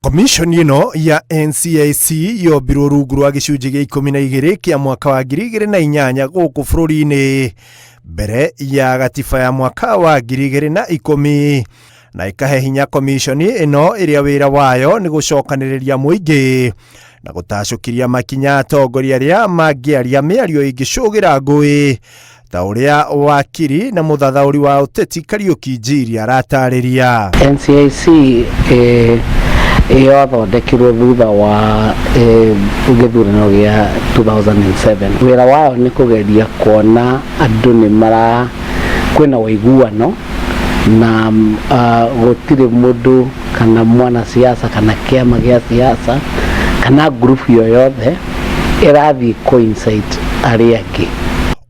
Commission ino ya NCIC yombirwo rungu rwa gicunjĩ gĩa 12 kĩa mwaka wa 2008 gũkũ bũrũri-inĩ mbere ya gatiba ya mwaka wa 2010 na ikahe hinya commission ino ĩrĩa wĩra wayo nĩ gũcokanĩrĩria mũingĩ na gũtacũkiria makinya atongoria arĩa mangĩaria mĩario ĩngĩcũgĩra ngũĩ ta ũrĩa wakiri na mũthathaũri wa ũteti Kariuki Njiri aratarĩria. NCIC yothondekirwo thutha wa gĩthurano gĩa 2007. Wĩra wao nĩ kũgeria kuona andũ kwĩna ũiguano na gũtirĩ mũndũ kana mwana siasa kana kĩama gĩa siasa kana group yoyothe ĩrathiĩ coincide arĩa angĩ.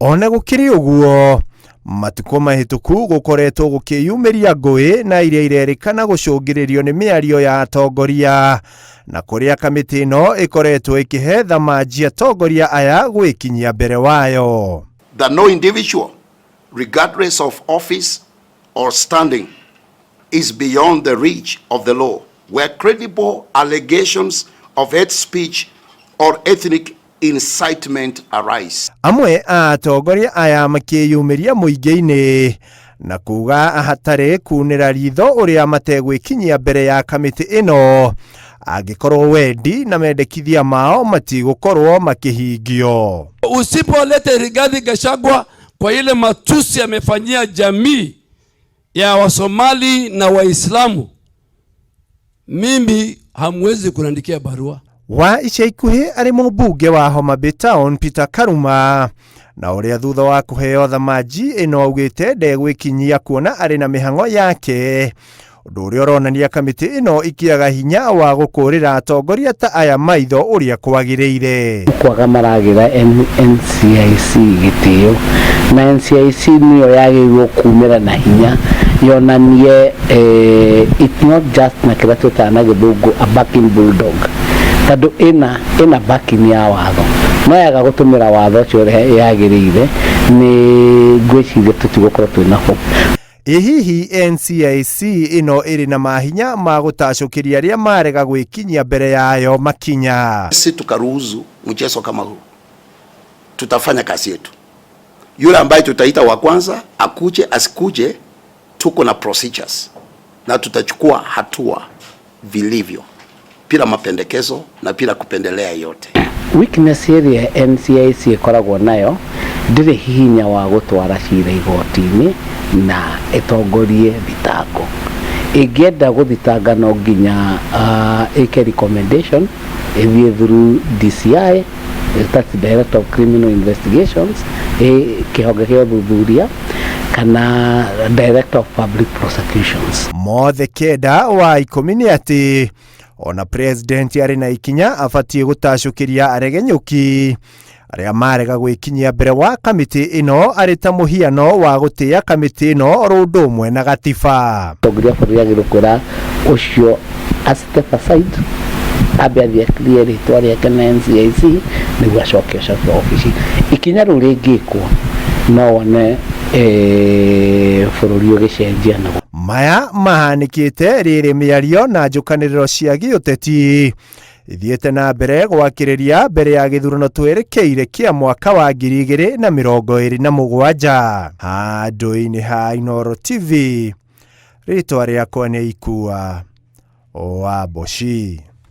Ona gũkĩrĩ ũguo, matukũ mahĩtũku gũkoretwo gũkĩyumĩria ngũĩ na iria irerĩkana gũcũngĩrĩrio nĩ mĩario ya atongoria na kũrĩa kamĩtĩ ĩno ĩkoretwo ĩkĩhe thamanji atongoria aya gwĩkinyia mbere wayo. That no individual, regardless of office or standing, is beyond the reach of the law, where credible allegations of hate speech or ethnic incitement arise. Amwe a atongoria aya makĩyumĩria mũingĩ-inĩ na kuga hatarĩ kunĩra ritho ũrĩa mategwĩkinyia mbere ya kamĩtĩ ĩno angĩkorwo wendi na mendekithia mao matigũkorwo makĩhingio. Usipolete Rigathi Gachagua kwa ile matusi amefanyia jamii ya Wasomali na Waislamu, mimi hamwezi kuandikia barua. Wa ica ikuhĩ arĩ mũmbunge wa Homa Bay Town Peter Karuma na ũrĩa thutha wa kũheo thamanji ĩno augĩte ndegwĩkinyia kuona arĩ na mĩhang'o yake, ũndũ ũrĩa ũronania kamĩtĩ ĩno ikĩaga hinya wa gũkũrĩra atongoria ta aya maitho ũrĩa kwagĩrĩire. Kwaga maragĩra NCIC gĩtĩo na NCIC nĩyo yagĩrĩirwo kumĩra na hinya yonanie it's not just na kĩrĩa twĩtaga na gĩthũngũ a backing bulldog, tondũ ĩna backing ya watho no yaga gũtũmĩra watho ũcio ũrĩa yagĩrĩire nĩ ngwĩciria tũtigũkorwo twĩna hope. Hihi NCIC ino ĩrĩ na mahinya ma gũtacũkĩria arĩa marega gwĩkinyia mbere yayo makinya. Si tukaruhusu mchezo kama huu, tutafanya kazi yetu. Yule ambaye tutaita wa kwanza akuje asikuje, tuko na procedures na tutachukua hatua vilivyo bila mapendekezo na bila kupendelea yote. Weakness area NCIC ikoragwo nayo ndire hinya wa gũtwara cira igoti-inĩ na itongorie thitango. Ingĩenda gũthitanga no nginya ĩke recommendation ĩthiĩ through DCI, that's the Director of Criminal Investigations, kĩhonge gĩa ũthuthuria kana Director of Public Prosecutions. Mothe kenda wa ikũmi nĩ atĩ ona president arĩ na ikinya abatie gũtacũkĩria aregenyũki arĩa marega gwĩkinyia mbere wa kamĩtĩ ĩno arĩ ta mũhiano wa gũtĩĩa kamĩtĩ ĩno rũndũ ũmwe na gatiba. Tongoria bũrũri agĩrũkũra ũcio a step aside ambe athiĩ clear rĩtwa rĩake na NCIC nĩguo acoke obici. Ikinya rĩu rĩngĩkwo no wone bũrũri ũgĩcenjia na maya mahanĩkĩte rĩrĩ mĩario na njũkanĩrĩro cia gĩũteti ithiĩte na mbere gwakĩrĩria mbere ya gĩthurano twerekeire kĩa mwaka wa 2027 handũ-inĩ ha Inooro TV. Rĩtwa rĩakwa nĩ Ikua wa Boshi.